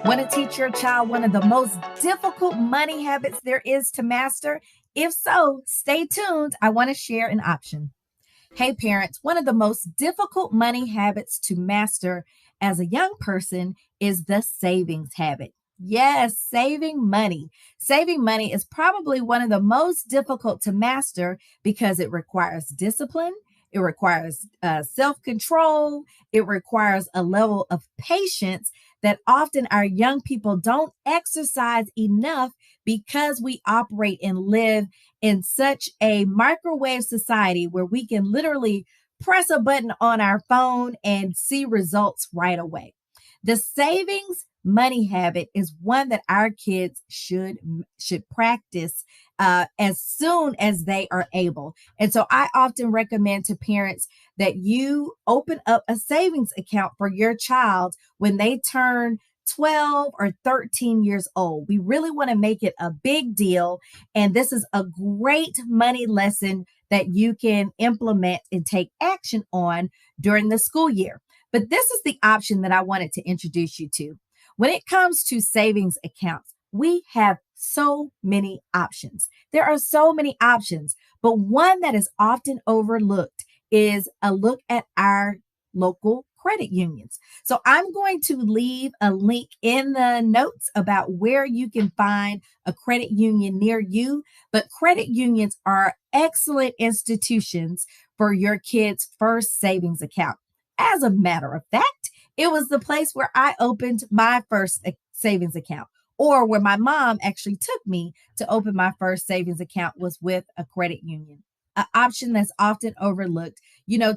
Want to teach your child one of the most difficult money habits there is to master? If so, stay tuned. I want to share an option. Hey, parents, one of the most difficult money habits to master as a young person is the savings habit. Yes, saving money. Saving money is probably one of the most difficult to master because it requires discipline, it requires self control, it requires a level of patience that often our young people don't exercise enough because we operate and live in such a microwave society where we can literally press a button on our phone and see results right away. The savings money habit is one that our kids should practice as soon as they are able. And so I often recommend to parents that you open up a savings account for your child when they turn 12 or 13 years old. We really want to make it a big deal. And this is a great money lesson that you can implement and take action on during the school year. But this is the option that I wanted to introduce you to. When it comes to savings accounts, we have so many options. There are so many options, but one that is often overlooked is a look at our local credit unions. So I'm going to leave a link in the notes about where you can find a credit union near you. But credit unions are excellent institutions for your kids' first savings account. As a matter of fact, it was the place where I opened my first savings account, or where my mom actually took me to open my first savings account was with a credit union. An option that's often overlooked.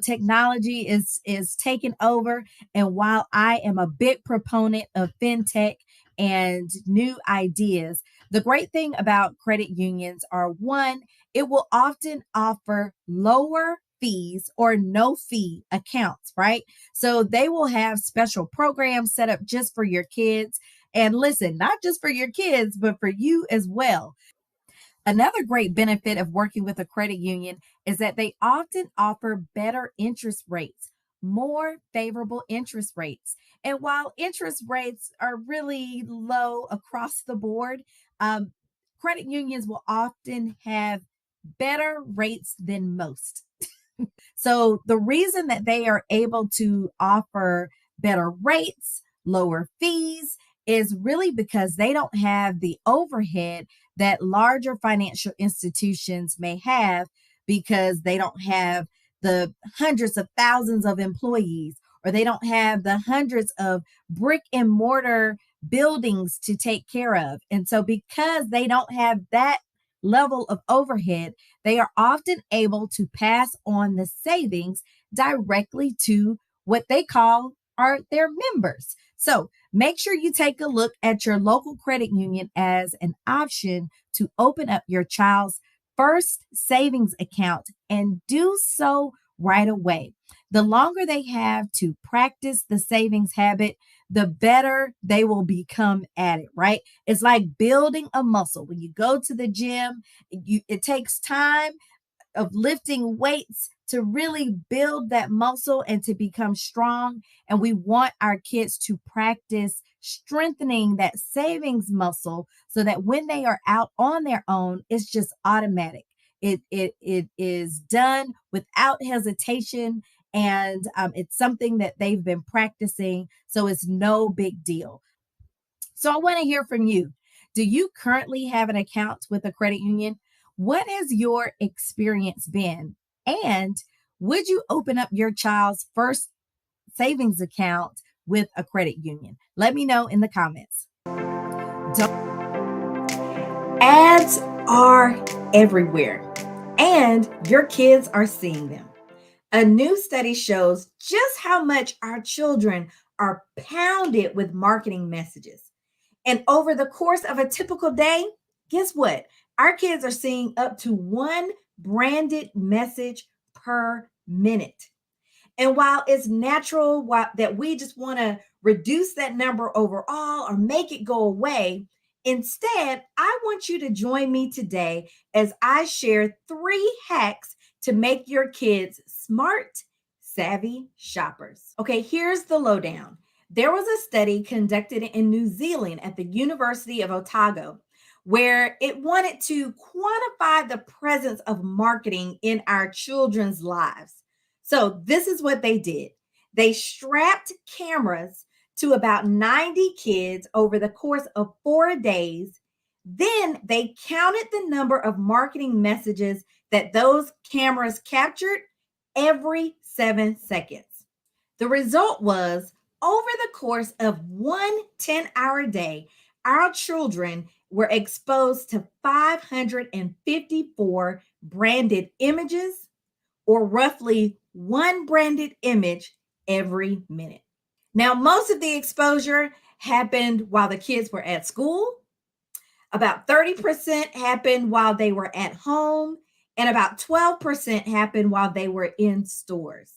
Technology is taken over, and while I am a big proponent of fintech and new ideas, the great thing about credit unions are, one, it will often offer lower fees or no fee accounts, right? So they will have special programs set up just for your kids. And listen, not just for your kids, but for you as well. Another great benefit of working with a credit union is that they often offer better interest rates, more favorable interest rates. And while interest rates are really low across the board, credit unions will often have better rates than most. So the reason that they are able to offer better rates, lower fees, is really because they don't have the overhead that larger financial institutions may have, because they don't have the hundreds of thousands of employees, or they don't have the hundreds of brick and mortar buildings to take care of. And so because they don't have that level of overhead, they are often able to pass on the savings directly to what they call are their members. So make sure you take a look at your local credit union as an option to open up your child's first savings account, and do so right away. The longer they have to practice the savings habit, the better they will become at it, right? It's like building a muscle. When you go to the gym, it takes time of lifting weights to really build that muscle and to become strong. And we want our kids to practice strengthening that savings muscle so that when they are out on their own, it's just automatic. It is done without hesitation, and it's something that they've been practicing, so it's no big deal. So I want to hear from you. Do you currently have an account with a credit union? What has your experience been? And would you open up your child's first savings account with a credit union? Let me know in the comments. Ads are everywhere, and your kids are seeing them. A new study shows just how much our children are pounded with marketing messages. And over the course of a typical day, guess what? Our kids are seeing up to one branded message per minute. And while it's natural that we just want to reduce that number overall or make it go away, instead, I want you to join me today as I share 3 hacks to make your kids smart, savvy shoppers. Okay, here's the lowdown. There was a study conducted in New Zealand at the University of Otago where it wanted to quantify the presence of marketing in our children's lives. So, this is what they did. They strapped cameras to about 90 kids over the course of 4 days. Then they counted the number of marketing messages that those cameras captured every 7 seconds. The result was over the course of one 10-hour day, our children were exposed to 554 branded images, or roughly one branded image every minute. Now, most of the exposure happened while the kids were at school. About 30% happened while they were at home, and about 12% happened while they were in stores.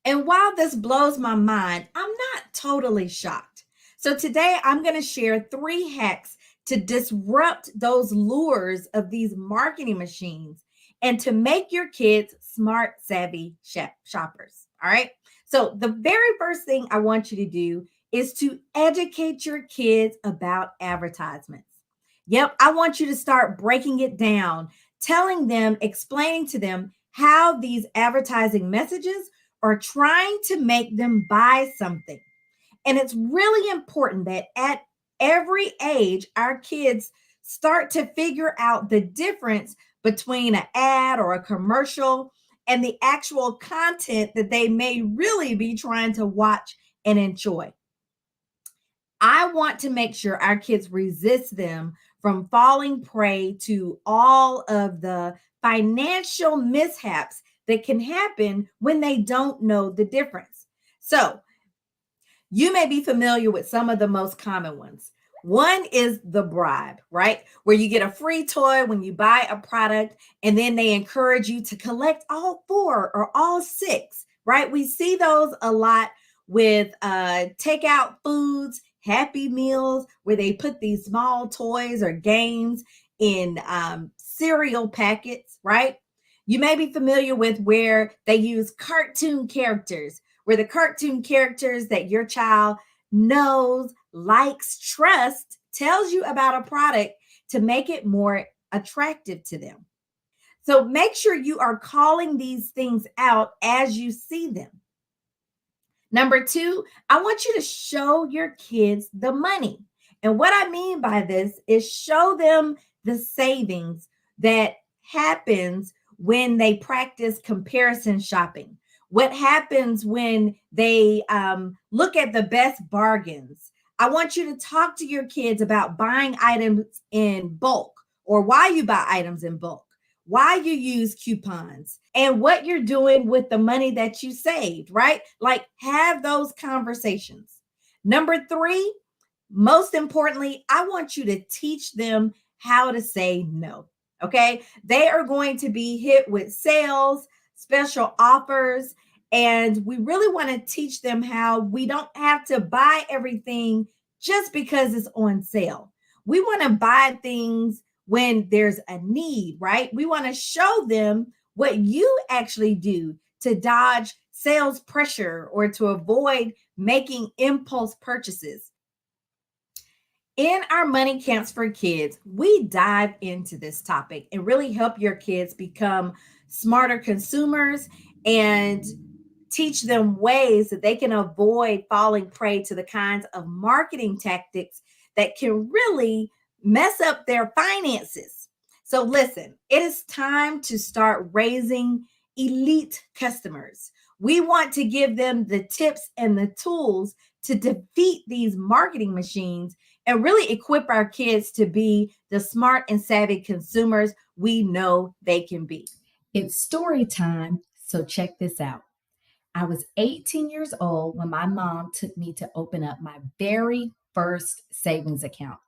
And while this blows my mind, I'm not totally shocked. So today I'm going to share 3 hacks to disrupt those lures of these marketing machines and to make your kids smart, savvy shoppers. All right. So the very first thing I want you to do is to educate your kids about advertisements. Yep, I want you to start breaking it down, telling them, explaining to them how these advertising messages are trying to make them buy something. And it's really important that at every age, our kids start to figure out the difference between an ad or a commercial and the actual content that they may really be trying to watch and enjoy. I want to make sure our kids resist them from falling prey to all of the financial mishaps that can happen when they don't know the difference. So, you may be familiar with some of the most common ones. One is the bribe, right? Where you get a free toy when you buy a product, and then they encourage you to collect all 4 or all 6, right? We see those a lot with takeout foods, Happy Meals, where they put these small toys or games in cereal packets, right? You may be familiar with where they use cartoon characters, where the cartoon characters that your child knows, likes, trusts, tells you about a product to make it more attractive to them. So make sure you are calling these things out as you see them. Number 2, I want you to show your kids the money. And what I mean by this is show them the savings that happens when they practice comparison shopping. What happens when they look at the best bargains? I want you to talk to your kids about buying items in bulk or why you buy items in bulk, why you use coupons, and what you're doing with the money that you saved, right? Like, have those conversations. Number 3, most importantly, I want you to teach them how to say no. Okay. They are going to be hit with sales, special offers, and we really want to teach them how we don't have to buy everything just because it's on sale. We want to buy things when there's a need, right? We want to show them what you actually do to dodge sales pressure or to avoid making impulse purchases. In our money camps for kids, we dive into this topic and really help your kids become smarter consumers and teach them ways that they can avoid falling prey to the kinds of marketing tactics that can really mess up their finances. So, listen, it is time to start raising elite customers. We want to give them the tips and the tools to defeat these marketing machines and really equip our kids to be the smart and savvy consumers we know they can be. It's story time, so check this out. I was 18 years old when my mom took me to open up my very first savings account.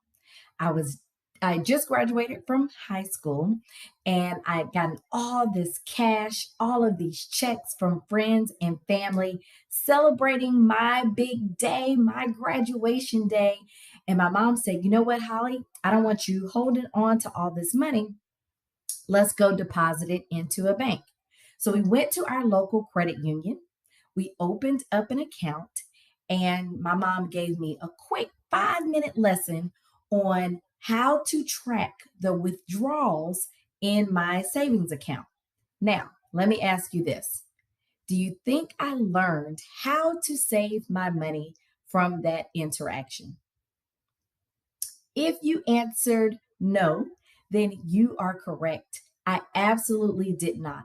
I was I just graduated from high school and I had gotten all this cash, all of these checks from friends and family celebrating my big day, my graduation day. And my mom said, "You know what, Holly? I don't want you holding on to all this money. Let's go deposit it into a bank." So we went to our local credit union. We opened up an account And my mom gave me a quick 5-minute lesson on how to track the withdrawals in my savings account. Now, let me ask you this. Do you think I learned how to save my money from that interaction? If you answered no, then you are correct. I absolutely did not.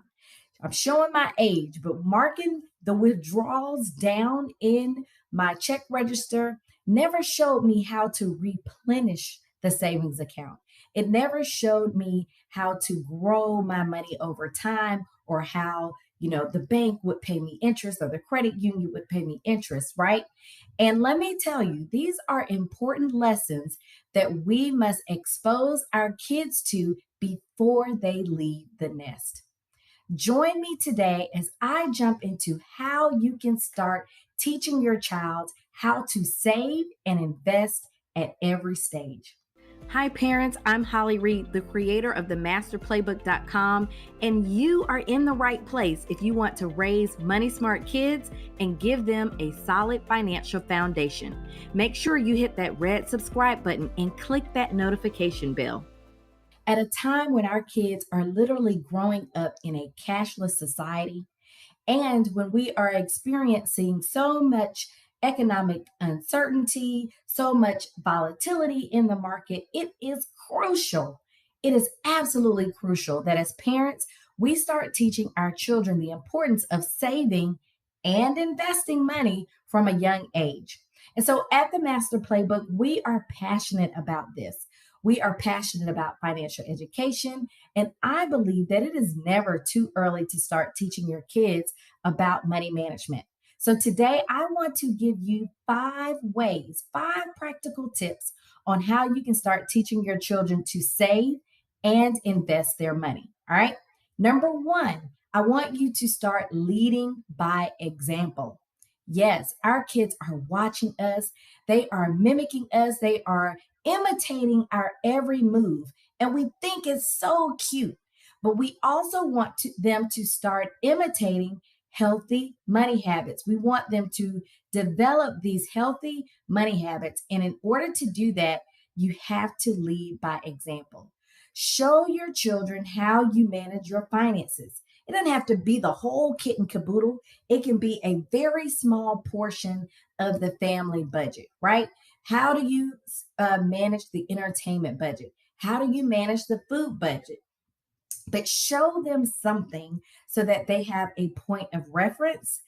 I'm showing my age, but marking the withdrawals down in my check register never showed me how to replenish the savings account. It never showed me how to grow my money over time or how, the bank would pay me interest or the credit union would pay me interest, right? And let me tell you, these are important lessons that we must expose our kids to before they leave the nest. Join me today as I jump into how you can start teaching your child how to save and invest at every stage. Hi, parents. I'm Holly Reid, the creator of the Playbook.com, and you are in the right place if you want to raise money smart kids and give them a solid financial foundation. Make sure you hit that red subscribe button and click that notification bell. At a time when our kids are literally growing up in a cashless society, and when we are experiencing so much economic uncertainty, so much volatility in the market, it is crucial. It is absolutely crucial that as parents, we start teaching our children the importance of saving and investing money from a young age. And so at the Master Playbook, we are passionate about this. We are passionate about financial education, and I believe that it is never too early to start teaching your kids about money management. So today I want to give you 5 ways, 5 practical tips on how you can start teaching your children to save and invest their money. All right. Number 1, I want you to start leading by example. Yes, our kids are watching us. They are mimicking us. They are imitating our every move. And we think it's so cute. But we also want them to start imitating healthy money habits. We want them to develop these healthy money habits. And in order to do that, you have to lead by example. Show your children how you manage your finances. It doesn't have to be the whole kit and caboodle. It can be a very small portion of the family budget, right? How do you manage the entertainment budget? How do you manage the food budget? But show them something so that they have a point of reference.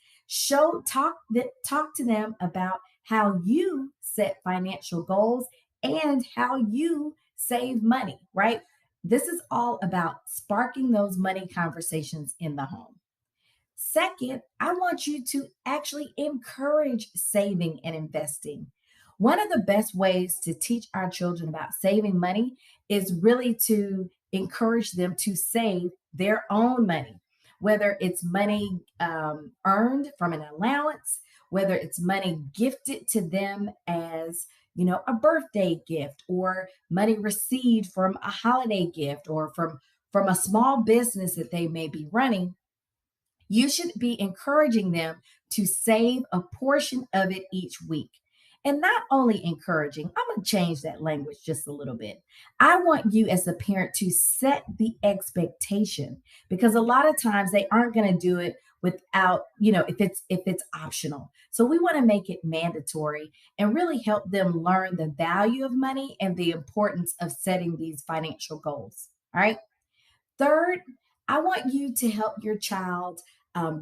Talk to them about how you set financial goals and how you save money, right? This is all about sparking those money conversations in the home. Second, I want you to actually encourage saving and investing. One of the best ways to teach our children about saving money is really to encourage them to save their own money, whether it's money earned from an allowance, whether it's money gifted to them as a birthday gift, or money received from a holiday gift, or from a small business that they may be running. You should be encouraging them to save a portion of it each week. And not only encouraging, I'm going to change that language just a little bit. I want you as a parent to set the expectation, because a lot of times they aren't going to do it without, if it's optional. So we want to make it mandatory and really help them learn the value of money and the importance of setting these financial goals. All right. Third, I want you to help your child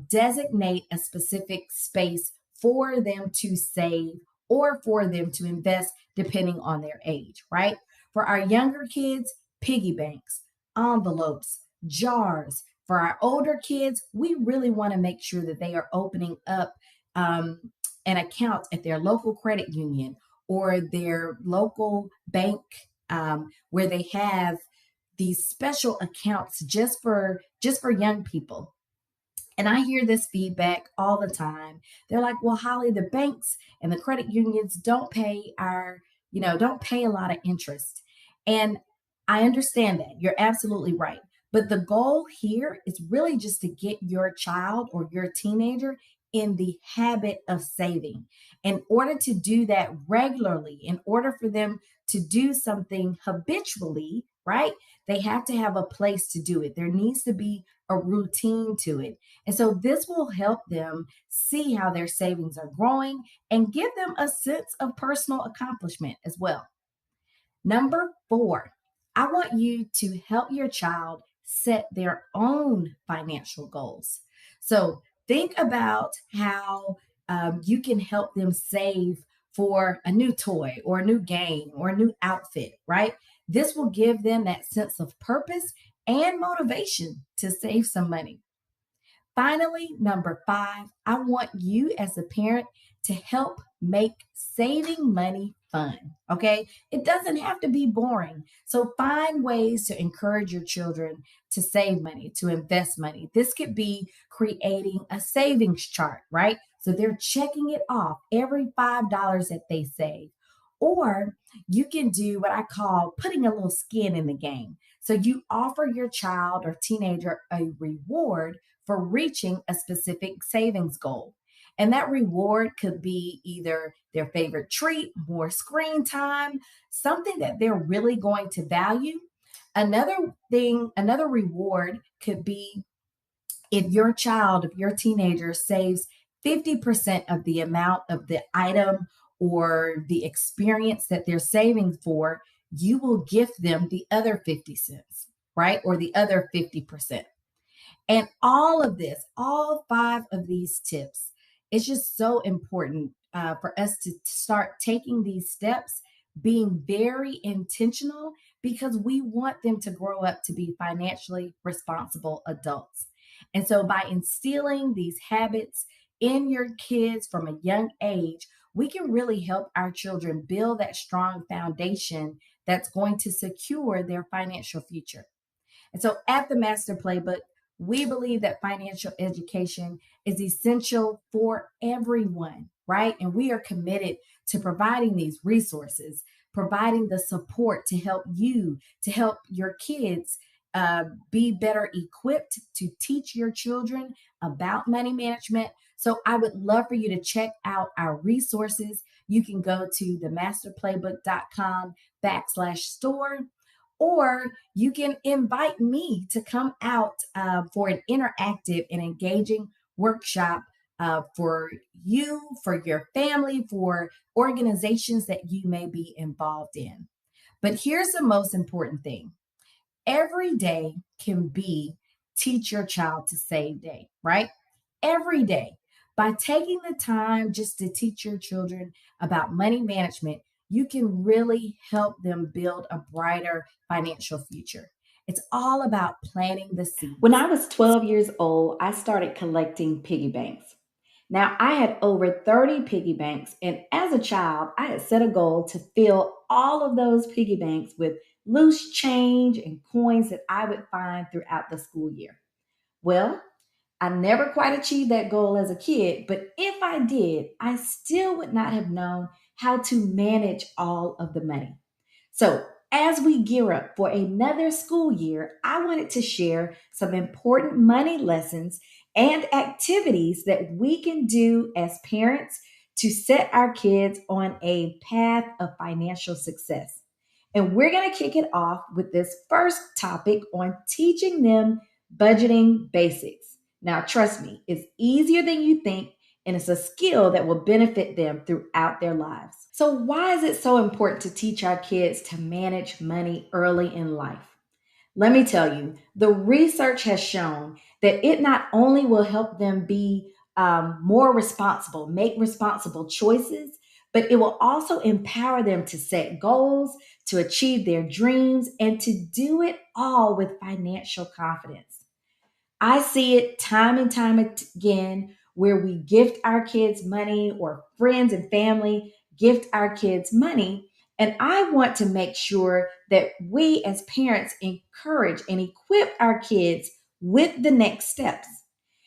designate a specific space for them to save or for them to invest, depending on their age, right? For our younger kids, piggy banks, envelopes, jars. For our older kids, we really want to make sure that they are opening up an account at their local credit union or their local bank, where they have these special accounts just for young people. And I hear this feedback all the time. They're like, well, Holly, the banks and the credit unions don't pay a lot of interest. And I understand that. You're absolutely right. But the goal here is really just to get your child or your teenager in the habit of saving. In order to do that regularly, in order for them to do something habitually, right? They have to have a place to do it. There needs to be a routine to it. And so this will help them see how their savings are growing and give them a sense of personal accomplishment as well. Number four, I want you to help your child set their own financial goals. So think about how you can help them save for a new toy or a new game or a new outfit, right? This will give them that sense of purpose and motivation to save some money. Finally, number five, I want you as a parent to help make saving money fun. Okay. It doesn't have to be boring. So find ways to encourage your children to save money, to invest money. This could be creating a savings chart, right? So they're checking it off every $5 that they save. Or you can do what I call putting a little skin in the game. So you offer your child or teenager a reward for reaching a specific savings goal. And that reward could be either their favorite treat, more screen time, something that they're really going to value. Another reward could be if your teenager saves 50% of the amount of the item or the experience that they're saving for, you will gift them the other 50 cents, right? Or the other 50%. And all of this, all five of these tips, it's just so important for us to start taking these steps, being very intentional, because we want them to grow up to be financially responsible adults. And so by instilling these habits in your kids from a young age, we can really help our children build that strong foundation that's going to secure their financial future. And so at the Master Playbook, we believe that financial education is essential for everyone, right? And we are committed to providing these resources, providing the support to help you, to help your kids be better equipped to teach your children about money management. So I would love for you to check out our resources. You can go to themasterplaybook.com/store, or you can invite me to come out for an interactive and engaging workshop for you, for your family, for organizations that you may be involved in. But here's the most important thing: every day can be teach your child to save day, right? Every day. By taking the time just to teach your children about money management, you can really help them build a brighter financial future. It's all about planting the seeds. When I was 12 years old, I started collecting piggy banks. Now, I had over 30 piggy banks, and as a child, I had set a goal to fill all of those piggy banks with loose change and coins that I would find throughout the school year. Well, I never quite achieved that goal as a kid, but if I did, I still would not have known how to manage all of the money. So, as we gear up for another school year, I wanted to share some important money lessons and activities that we can do as parents to set our kids on a path of financial success. And we're going to kick it off with this first topic on teaching them budgeting basics. Now, trust me, it's easier than you think, and it's a skill that will benefit them throughout their lives. So, why is it so important to teach our kids to manage money early in life? Let me tell you, the research has shown that it not only will help them be more responsible, make responsible choices, but it will also empower them to set goals, to achieve their dreams, and to do it all with financial confidence. I see it time and time again where we gift our kids money, or friends and family gift our kids money. And I want to make sure that we as parents encourage and equip our kids with the next steps.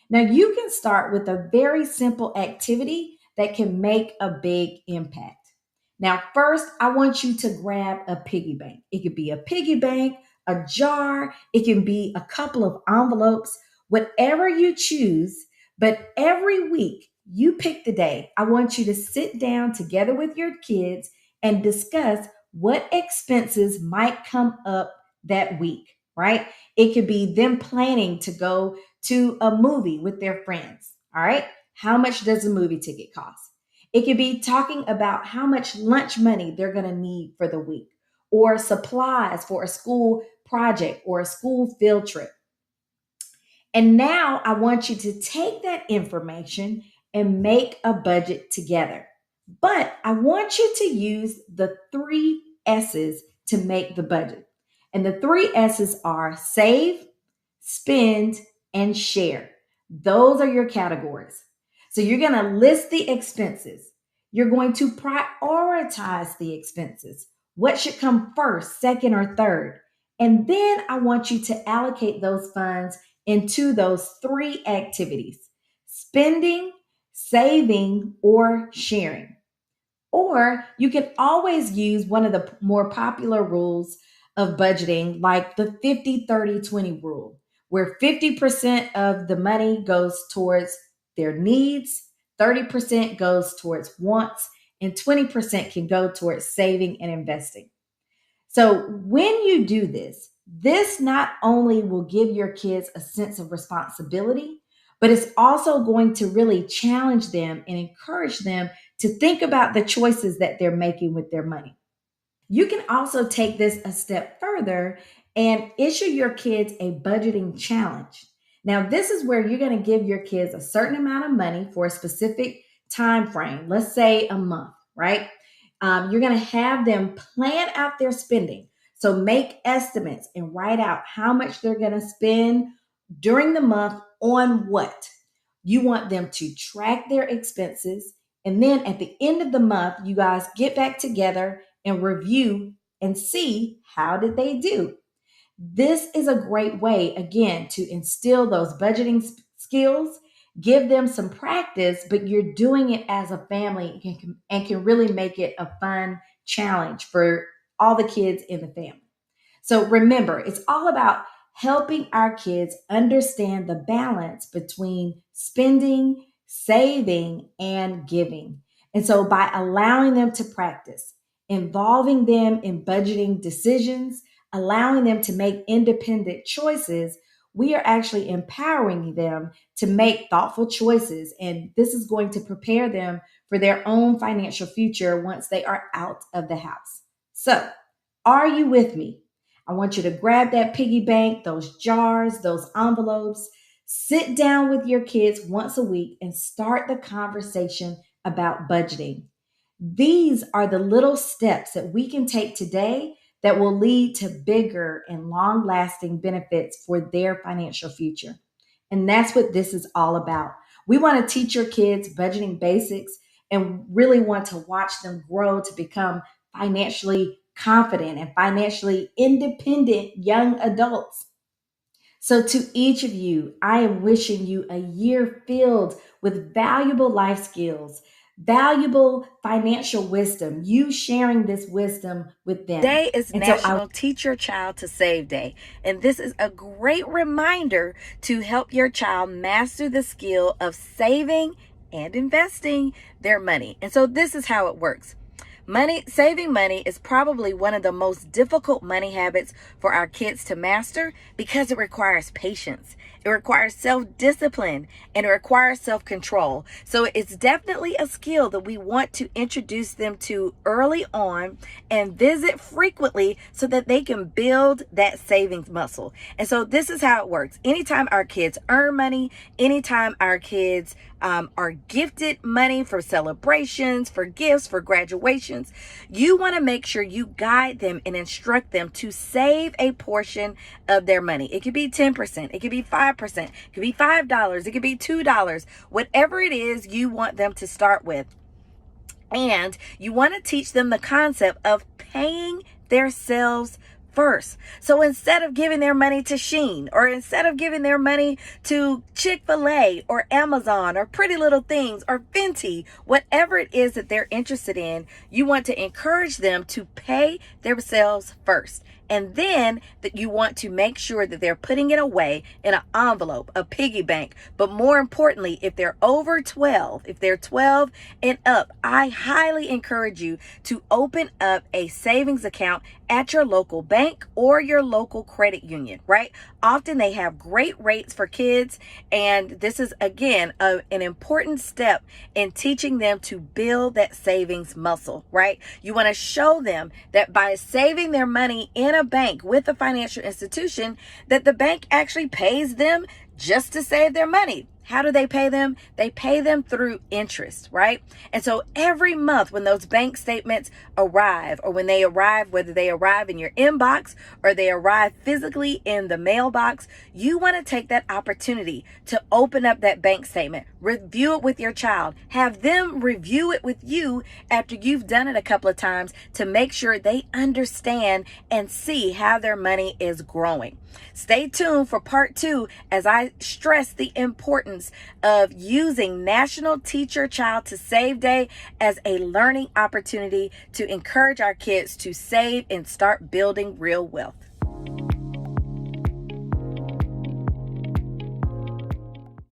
Now, you can start with a very simple activity that can make a big impact. Now, first, I want you to grab a piggy bank. It could be a piggy bank, a jar, it can be a couple of envelopes, whatever you choose. But every week, You pick the day. I want you to sit down together with your kids and discuss what expenses might come up that week, right? It could be them planning to go to a movie with their friends, all right? How much does a movie ticket cost? It could be talking about how much lunch money they're going to need for the week or supplies for a school project or a school field trip. And now I want you to take that information and make a budget together. But I want you to use the three S's to make the budget. And the three S's are save, spend, and share. Those are your categories. So you're going to list the expenses. You're going to prioritize the expenses. What should come first, second, or third? And then I want you to allocate those funds into those three activities: spending, saving, or sharing. Or you can always use one of the more popular rules of budgeting, like the 50-30-20 rule, where 50% of the money goes towards their needs, 30% goes towards wants, and 20% can go towards saving and investing. So when you do this, this not only will give your kids a sense of responsibility, but it's also going to really challenge them and encourage them to think about the choices that they're making with their money. You can also take this a step further and issue your kids a budgeting challenge. Now, this is where you're going to give your kids a certain amount of money for a specific time frame, let's say a month, right? You're going to have them plan out their spending. So make estimates and write out how much they're going to spend during the month on what. You want them to track their expenses. And then at the end of the month, you guys get back together and review and see how did they do. This is a great way, again, to instill those budgeting skills, give them some practice, but you're doing it as a family and can really make it a fun challenge for all the kids in the family. So remember, it's all about helping our kids understand the balance between spending, saving, and giving. And so by allowing them to practice, involving them in budgeting decisions, allowing them to make independent choices, we are actually empowering them to make thoughtful choices. And this is going to prepare them for their own financial future once they are out of the house. So, are you with me? I want you to grab that piggy bank, those jars, those envelopes, sit down with your kids once a week and start the conversation about budgeting. These are the little steps that we can take today that will lead to bigger and long lasting benefits for their financial future. And that's what this is all about. We want to teach your kids budgeting basics and really want to watch them grow to become financially confident and financially independent young adults. So, to each of you, I am wishing you a year filled with valuable life skills, valuable financial wisdom, you sharing this wisdom with them. Today is National Teach Your Child to Save Day, and this is a great reminder to help your child master the skill of saving and investing their money. And so this is how it works. Saving money is probably one of the most difficult money habits for our kids to master because it requires patience. It requires self-discipline and it requires self-control. So it's definitely a skill that we want to introduce them to early on and visit frequently so that they can build that savings muscle. And so this is how it works. Anytime our kids earn money, anytime our kids are gifted money for celebrations, for gifts, for graduations, you want to make sure you guide them and instruct them to save a portion of their money. It could be 10%, it could be 5%, it could be $5, it could be $2, whatever it is you want them to start with. And you want to teach them the concept of paying themselves first. So instead of giving their money to Shein, or instead of giving their money to Chick-fil-A or Amazon or Pretty Little Things or Fenty, whatever it is that they're interested in, you want to encourage them to pay themselves first. And then that you want to make sure that they're putting it away in an envelope, a piggy bank. But more importantly, if they're over 12, if they're 12 and up, I highly encourage you to open up a savings account at your local bank or your local credit union, right? Often they have great rates for kids. And this is, again, an important step in teaching them to build that savings muscle, right? You want to show them that by saving their money in a bank with a financial institution, that the bank actually pays them just to save their money. How do they pay them? They pay them through interest, right? And so every month when those bank statements arrive, or when they arrive, whether they arrive in your inbox or they arrive physically in the mailbox, you want to take that opportunity to open up that bank statement, review it with your child, have them review it with you after you've done it a couple of times to make sure they understand and see how their money is growing. Stay tuned for part 2 as I stress the importance of using National Teach Your Child to Save Day as a learning opportunity to encourage our kids to save and start building real wealth.